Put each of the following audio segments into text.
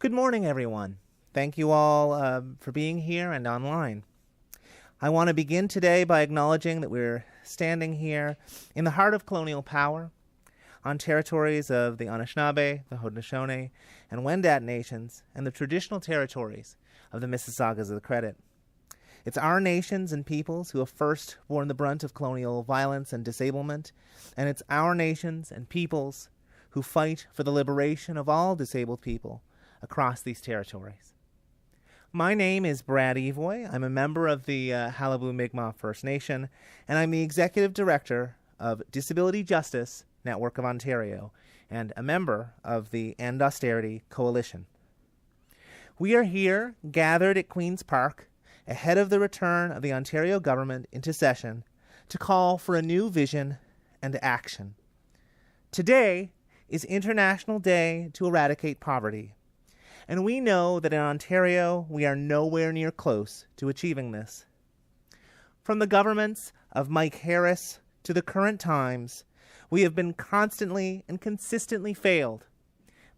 Good morning, everyone. Thank you all for being here and online. I want to begin today by acknowledging that we're standing here in the heart of colonial power on territories of the Anishinaabe, the Haudenosaunee, and Wendat nations, and the traditional territories of the Mississaugas of the Credit. It's our nations and peoples who have first borne the brunt of colonial violence and disablement, and it's our nations and peoples who fight for the liberation of all disabled people across these territories. My name is Brad Evoy. I'm a member of the Halibu Mi'kmaq First Nation, and I'm the Executive Director of Disability Justice Network of Ontario and a member of the End Austerity Coalition. We are here, gathered at Queen's Park, ahead of the return of the Ontario government into session, to call for a new vision and action. Today is International Day to Eradicate Poverty, and we know that in Ontario we are nowhere near close to achieving this. From the governments of Mike Harris to the current times, we have been constantly and consistently failed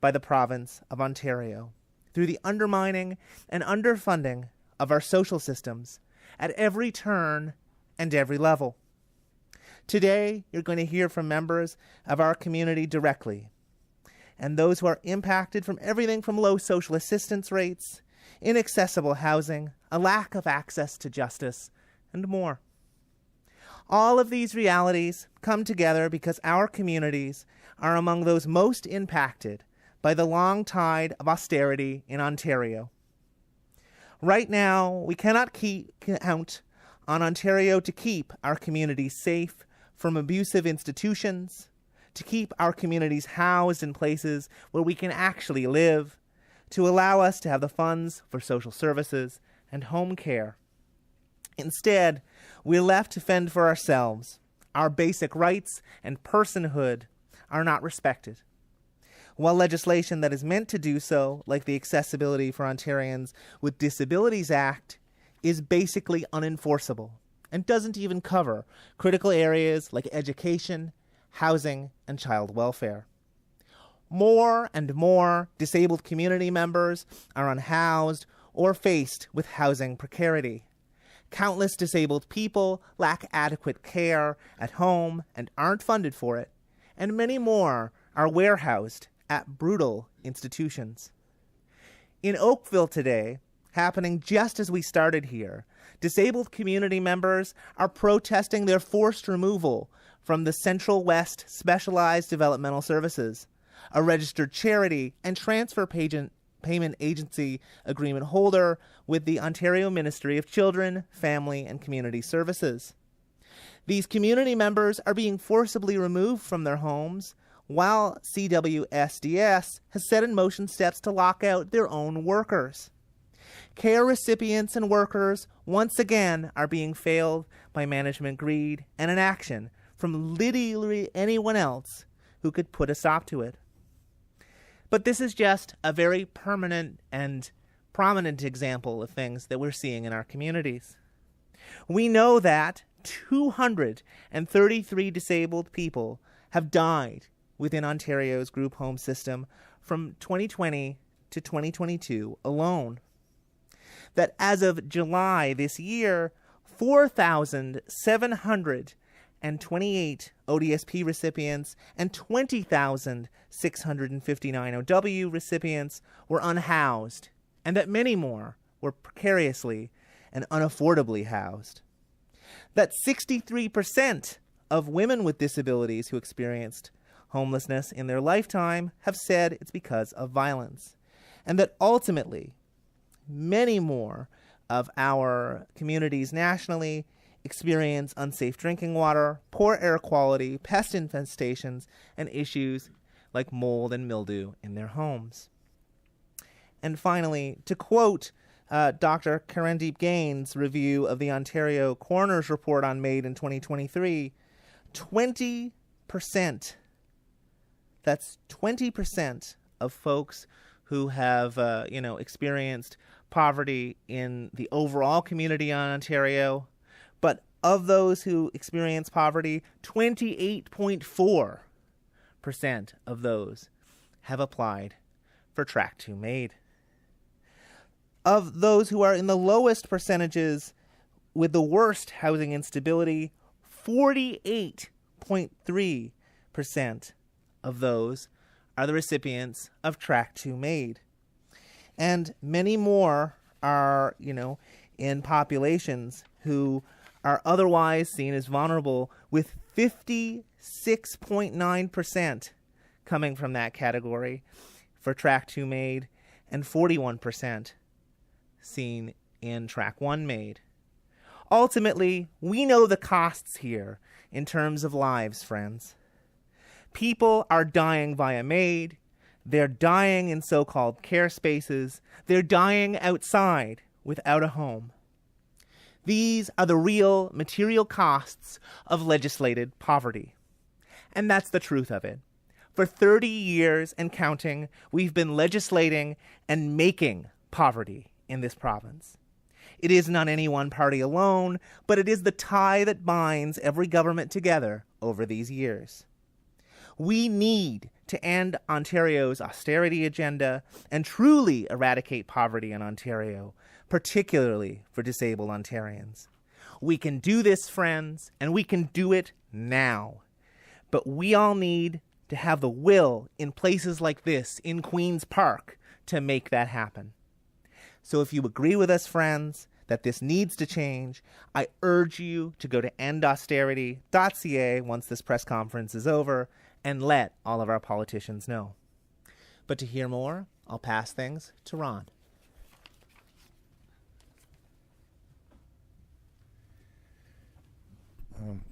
by the province of Ontario through the undermining and underfunding of our social systems at every turn and every level. Today, you're going to hear from members of our community directly, and those who are impacted from everything from low social assistance rates, inaccessible housing, a lack of access to justice, and more. All of these realities come together because our communities are among those most impacted by the long tide of austerity in Ontario. Right now, we cannot count on Ontario to keep our communities safe from abusive institutions, to keep our communities housed in places where we can actually live, to allow us to have the funds for social services and home care. Instead, we're left to fend for ourselves. Our basic rights and personhood are not respected, while legislation that is meant to do so, like the Accessibility for Ontarians with Disabilities Act, is basically unenforceable and doesn't even cover critical areas like education, housing, and child welfare. More and more disabled community members are unhoused or faced with housing precarity. Countless disabled people lack adequate care at home and aren't funded for it, and many more are warehoused at brutal institutions. In Oakville today, happening just as we started here, disabled community members are protesting their forced removal from the Central West Specialized Developmental Services, a registered charity and transfer payment agency agreement holder with the Ontario Ministry of Children, Family and Community Services. These community members are being forcibly removed from their homes, while CWSDS has set in motion steps to lock out their own workers. Care recipients and workers once again are being failed by management greed and inaction from literally anyone else who could put a stop to it. But this is just a very permanent and prominent example of things that we're seeing in our communities. We know that 233 disabled people have died within Ontario's group home system from 2020 to 2022 alone. That as of July this year, 4,728 ODSP recipients and 20,659 OW recipients were unhoused, and that many more were precariously and unaffordably housed. That 63% of women with disabilities who experienced homelessness in their lifetime have said it's because of violence, and that ultimately many more of our communities nationally experience unsafe drinking water, poor air quality, pest infestations, and issues like mold and mildew in their homes. And finally, to quote Dr. Karendeep Gaines' review of the Ontario Coroner's Report on MAID in 2023, 20%, that's 20% of folks who have, experienced poverty in the overall community in Ontario. But of those who experience poverty, 28.4% of those have applied for Track 2 MAID. Of those who are in the lowest percentages with the worst housing instability, 48.3% of those are the recipients of Track 2 MAID. And many more are, in populations who are otherwise seen as vulnerable, with 56.9% coming from that category for Track 2 MAID and 41% seen in Track 1 MAID. Ultimately, we know the costs here in terms of lives, friends. People are dying via MAID. They're dying in so-called care spaces. They're dying outside without a home. These are the real material costs of legislated poverty. And that's the truth of it. For 30 years and counting, we've been legislating and making poverty in this province. It isn't on any one party alone, but it is the tie that binds every government together over these years. We need to end Ontario's austerity agenda and truly eradicate poverty in Ontario, particularly for disabled Ontarians. We can do this, friends, and we can do it now. But we all need to have the will in places like this, in Queen's Park, to make that happen. So if you agree with us, friends, that this needs to change, I urge you to go to endausterity.ca once this press conference is over and let all of our politicians know. But to hear more, I'll pass things to Ron.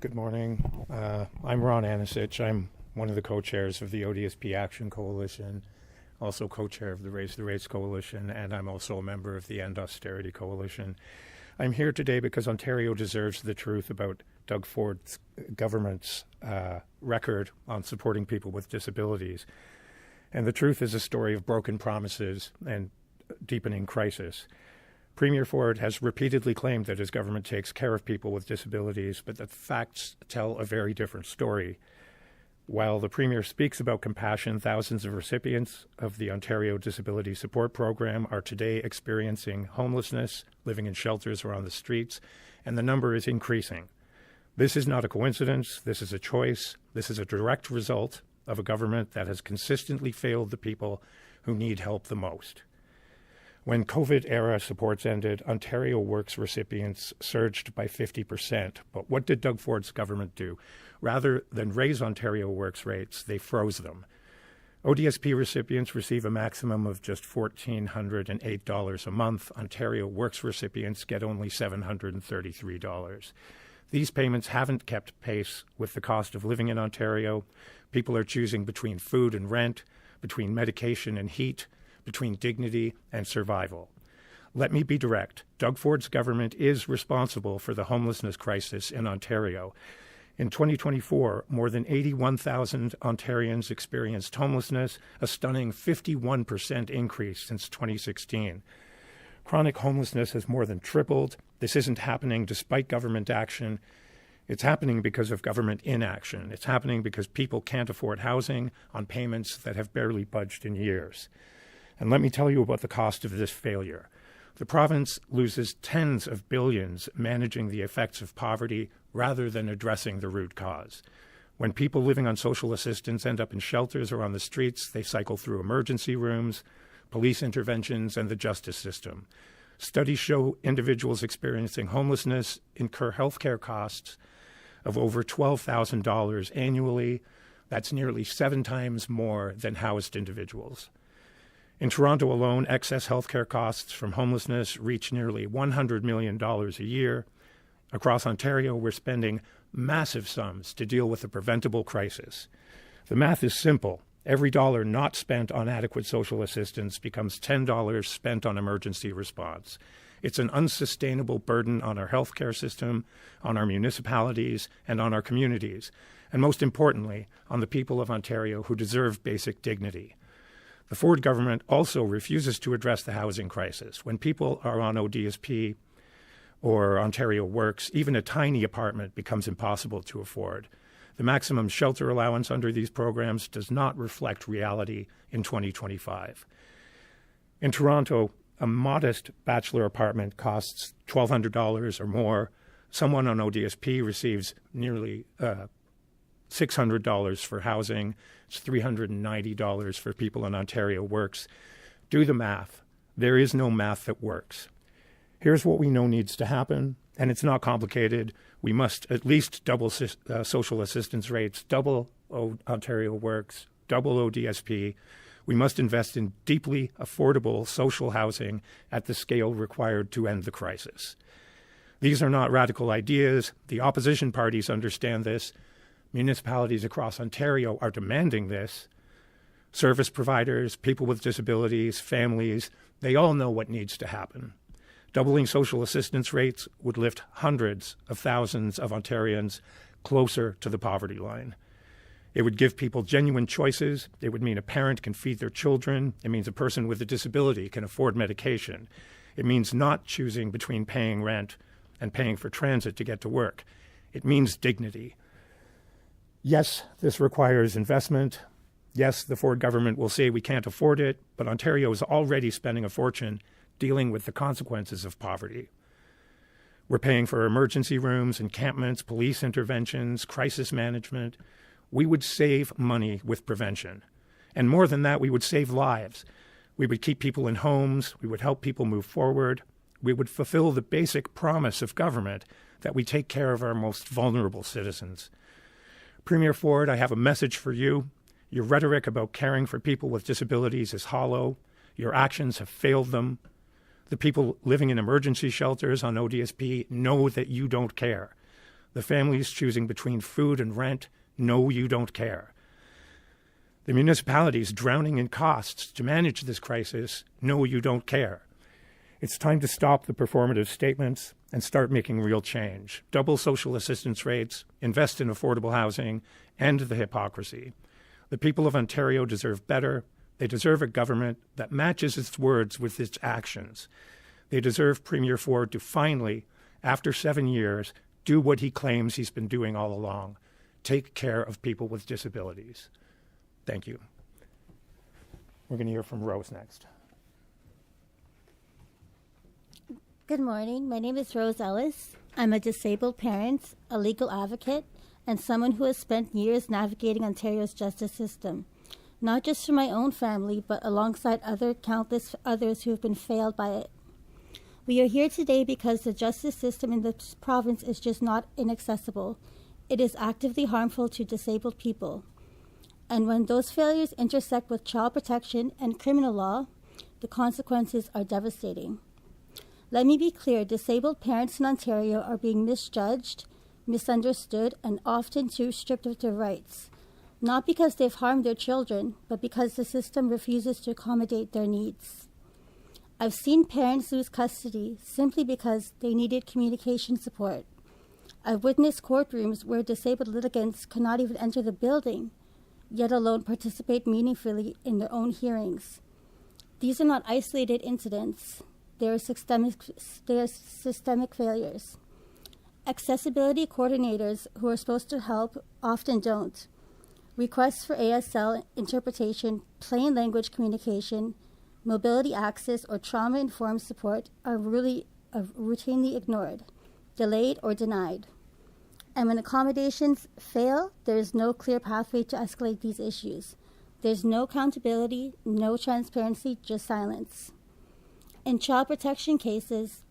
Good morning. I'm Ron Anisich. I'm one of the co-chairs of the ODSP Action Coalition, also co-chair of the Raise the Rates Coalition, and I'm also a member of the End Austerity Coalition. I'm here today because Ontario deserves the truth about Doug Ford's government's record on supporting people with disabilities. And the truth is a story of broken promises and deepening crisis. Premier Ford has repeatedly claimed that his government takes care of people with disabilities, but the facts tell a very different story. While the Premier speaks about compassion, thousands of recipients of the Ontario Disability Support Program are today experiencing homelessness, living in shelters or on the streets, and the number is increasing. This is not a coincidence. This is a choice. This is a direct result of a government that has consistently failed the people who need help the most. When COVID-era supports ended, Ontario Works recipients surged by 50%. But what did Doug Ford's government do? Rather than raise Ontario Works rates, they froze them. ODSP recipients receive a maximum of just $1,408 a month. Ontario Works recipients get only $733. These payments haven't kept pace with the cost of living in Ontario. People are choosing between food and rent, between medication and heat, between dignity and survival. Let me be direct. Doug Ford's government is responsible for the homelessness crisis in Ontario. In 2024, more than 81,000 Ontarians experienced homelessness, a stunning 51% increase since 2016. Chronic homelessness has more than tripled. This isn't happening despite government action. It's happening because of government inaction. It's happening because people can't afford housing on payments that have barely budged in years. And let me tell you about the cost of this failure. The province loses tens of billions managing the effects of poverty rather than addressing the root cause. When people living on social assistance end up in shelters or on the streets, they cycle through emergency rooms, police interventions, and the justice system. Studies show individuals experiencing homelessness incur healthcare costs of over $12,000 annually. That's nearly 7 times more than housed individuals. In Toronto alone, excess healthcare costs from homelessness reach nearly $100 million a year. Across Ontario, we're spending massive sums to deal with a preventable crisis. The math is simple. Every dollar not spent on adequate social assistance becomes $10 spent on emergency response. It's an unsustainable burden on our healthcare system, on our municipalities, and on our communities, and most importantly, on the people of Ontario who deserve basic dignity. The Ford government also refuses to address the housing crisis. When people are on ODSP or Ontario Works, even a tiny apartment becomes impossible to afford. The maximum shelter allowance under these programs does not reflect reality in 2025. In Toronto, a modest bachelor apartment costs $1,200 or more. Someone on ODSP receives nearly $600 for housing. It's $390 for people in Ontario Works. Do the math. There is no math that works. Here's what we know needs to happen, and it's not complicated. We must at least double social assistance rates, double Ontario Works, double ODSP. We must invest in deeply affordable social housing at the scale required to end the crisis. These are not radical ideas. The opposition parties understand this. Municipalities across Ontario are demanding this. Service providers, people with disabilities, families, they all know what needs to happen. Doubling social assistance rates would lift hundreds of thousands of Ontarians closer to the poverty line. It would give people genuine choices. It would mean a parent can feed their children. It means a person with a disability can afford medication. It means not choosing between paying rent and paying for transit to get to work. It means dignity. Yes, this requires investment. Yes, the Ford government will say we can't afford it, but Ontario is already spending a fortune dealing with the consequences of poverty. We're paying for emergency rooms, encampments, police interventions, crisis management. We would save money with prevention. And more than that, we would save lives. We would keep people in homes. We would help people move forward. We would fulfill the basic promise of government that we take care of our most vulnerable citizens. Premier Ford, I have a message for you. Your rhetoric about caring for people with disabilities is hollow. Your actions have failed them. The people living in emergency shelters on ODSP know that you don't care. The families choosing between food and rent know you don't care. The municipalities drowning in costs to manage this crisis know you don't care. It's time to stop the performative statements and start making real change. Double social assistance rates, invest in affordable housing, end the hypocrisy. The people of Ontario deserve better. They deserve a government that matches its words with its actions. They deserve Premier Ford to finally, after 7 years, do what he claims he's been doing all along. Take care of people with disabilities. Thank you. We're going to hear from Rose next. Good morning. My name is Rose Ellis. I'm a disabled parent, a legal advocate, and someone who has spent years navigating Ontario's justice system, not just for my own family, but alongside countless others who have been failed by it. We are here today because the justice system in this province is just not inaccessible. It is actively harmful to disabled people. And when those failures intersect with child protection and criminal law, the consequences are devastating. Let me be clear, disabled parents in Ontario are being misjudged, misunderstood, and often too stripped of their rights, not because they've harmed their children, but because the system refuses to accommodate their needs. I've seen parents lose custody simply because they needed communication support. I've witnessed courtrooms where disabled litigants cannot even enter the building, yet alone participate meaningfully in their own hearings. These are not isolated incidents. They are systemic failures. Accessibility coordinators who are supposed to help often don't. Requests for ASL interpretation, plain language communication, mobility access, or trauma-informed support are routinely ignored, delayed, or denied. And when accommodations fail, there is no clear pathway to escalate these issues. There's no accountability, no transparency, just silence. In child protection cases,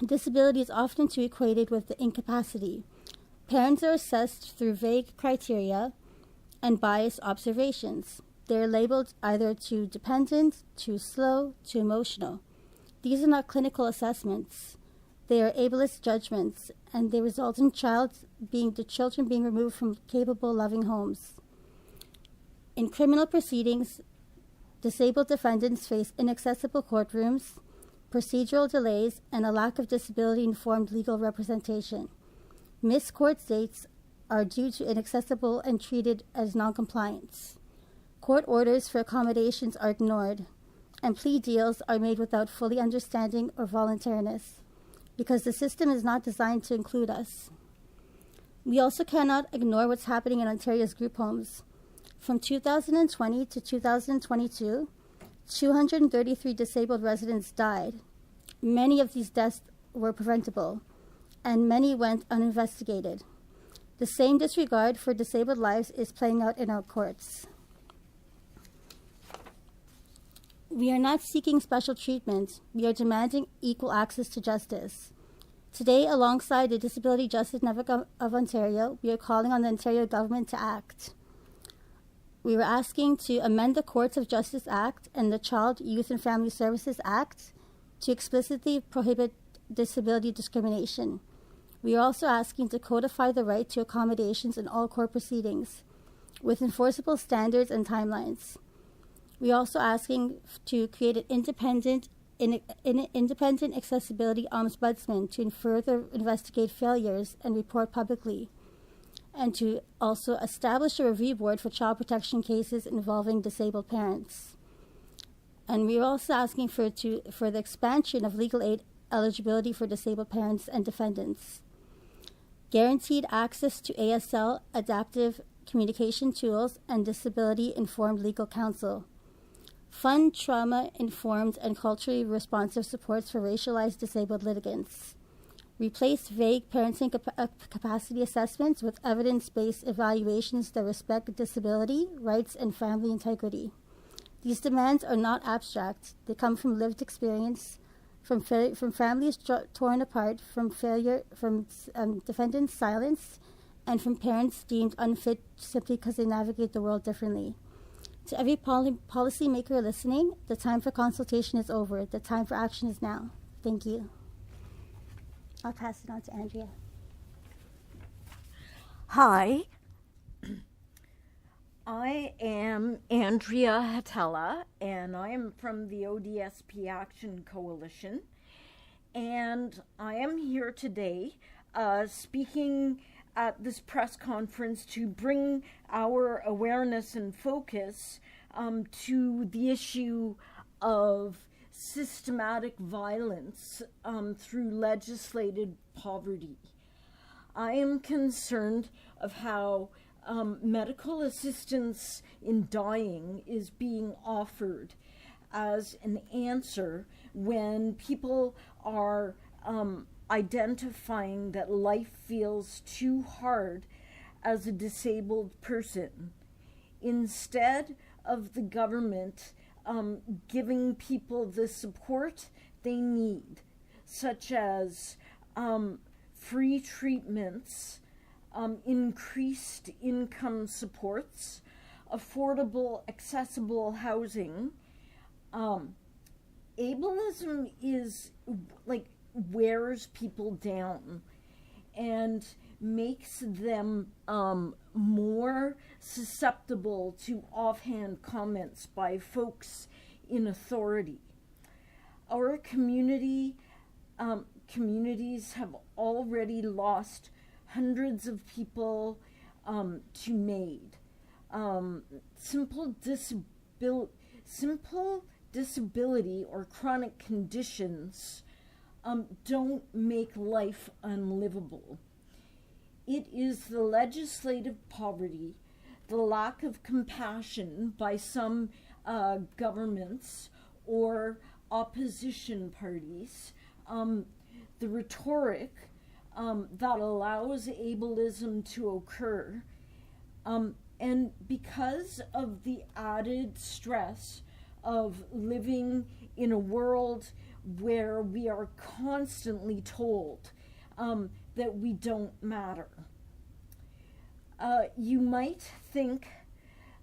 disability is often too equated with the incapacity. Parents are assessed through vague criteria and biased observations. They're labeled either too dependent, too slow, too emotional. These are not clinical assessments. They are ableist judgments, and they result in the children being removed from capable, loving homes. In criminal proceedings, disabled defendants face inaccessible courtrooms, procedural delays, and a lack of disability-informed legal representation. Missed court dates are due to inaccessible and treated as noncompliance. Court orders for accommodations are ignored, and plea deals are made without fully understanding or voluntariness, because the system is not designed to include us. We also cannot ignore what's happening in Ontario's group homes. From 2020 to 2022, 233 disabled residents died. Many of these deaths were preventable, and many went uninvestigated. The same disregard for disabled lives is playing out in our courts. We are not seeking special treatment. We are demanding equal access to justice. Today, alongside the Disability Justice Network of Ontario, we are calling on the Ontario government to act. We were asking to amend the Courts of Justice Act and the Child, Youth and Family Services Act to explicitly prohibit disability discrimination. We are also asking to codify the right to accommodations in all court proceedings with enforceable standards and timelines. We are also asking to create an independent accessibility ombudsman to further investigate failures and report publicly, and to also establish a review board for child protection cases involving disabled parents. And we are also asking for the expansion of legal aid eligibility for disabled parents and defendants. Guaranteed access to ASL, adaptive communication tools, and disability-informed legal counsel. Fund trauma-informed and culturally responsive supports for racialized disabled litigants. Replace vague parenting capacity assessments with evidence-based evaluations that respect disability, rights, and family integrity. These demands are not abstract. They come from lived experience, from families torn apart, from failure, from defendants' silence, and from parents deemed unfit simply because they navigate the world differently. To every policymaker listening, the time for consultation is over. The time for action is now. Thank you. I'll pass it on to Andrea. Hi. I am Andrea Hatella, and I am from the ODSP Action Coalition. And I am here today speaking at this press conference to bring our awareness and focus to the issue of systematic violence through legislated poverty. I am concerned of how medical assistance in dying is being offered as an answer when people are identifying that life feels too hard as a disabled person, instead of the government giving people the support they need, such as free treatments, increased income supports, affordable, accessible housing. Ableism is wears people down and makes them more susceptible to offhand comments by folks in authority. Our communities have already lost hundreds of people to MAID. Simple disability or chronic conditions don't make life unlivable. It is the legislative poverty, the lack of compassion by some governments or opposition parties, the rhetoric that allows ableism to occur, and because of the added stress of living in a world where we are constantly told that we don't matter. You might think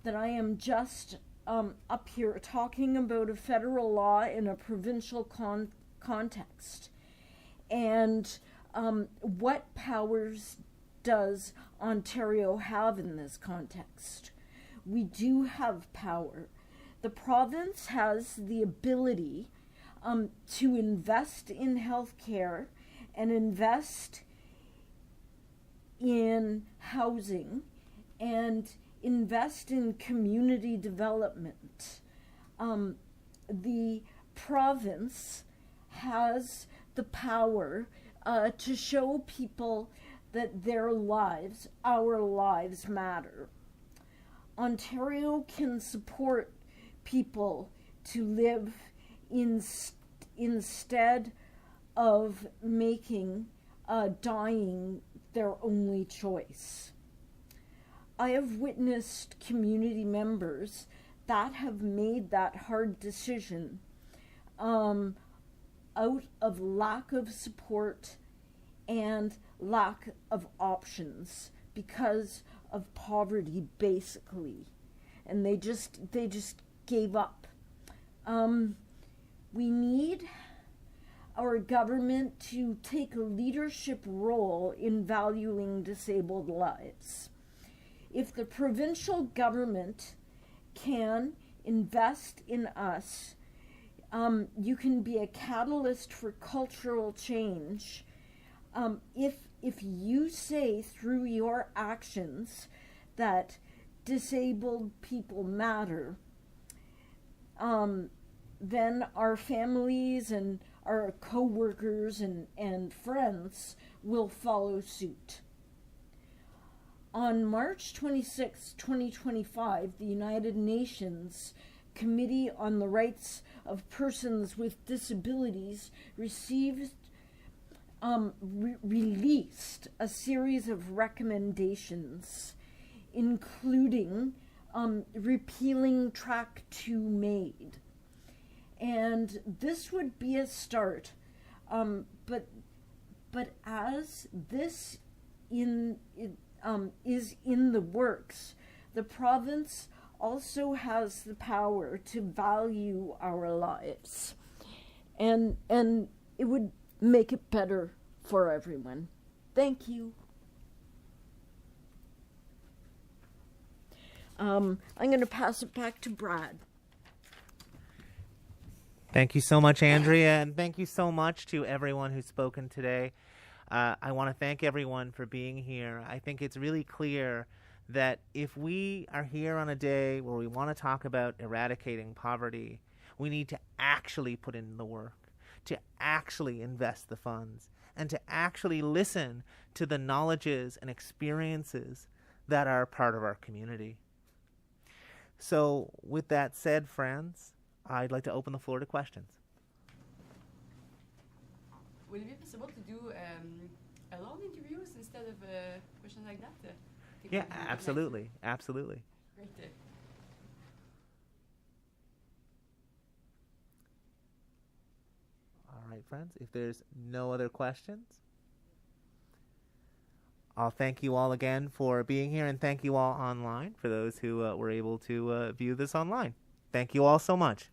that I am just up here talking about a federal law in a provincial context. And what powers does Ontario have in this context? We do have power. The province has the ability to invest in healthcare and invest in housing and invest in community development. The province has the power to show people that their lives, our lives, matter. Ontario can support people to live instead of making dying their only choice. I have witnessed community members that have made that hard decision out of lack of support and lack of options because of poverty, basically, and they just gave up. We need our government to take a leadership role in valuing disabled lives. If the provincial government can invest in us, you can be a catalyst for cultural change. If you say through your actions that disabled people matter, then our families and our co-workers and friends will follow suit. On March 26, 2025, the United Nations Committee on the Rights of Persons with Disabilities released a series of recommendations, including repealing Track 2 MAID. And this would be a start, but as this is in the works, the province also has the power to value our lives, and it would make it better for everyone. Thank you. I'm going to pass it back to Brad. Thank you so much, Andrea, and thank you so much to everyone who's spoken today. I want to thank everyone for being here. I think it's really clear that if we are here on a day where we want to talk about eradicating poverty, we need to actually put in the work, to actually invest the funds, and to actually listen to the knowledges and experiences that are part of our community. So with that said, friends, I'd like to open the floor to questions. Would it be possible to do alone interviews instead of questions like that? Yeah, absolutely. Absolutely. Great. All right, friends, if there's no other questions, I'll thank you all again for being here, and thank you all online for those who were able to view this online. Thank you all so much.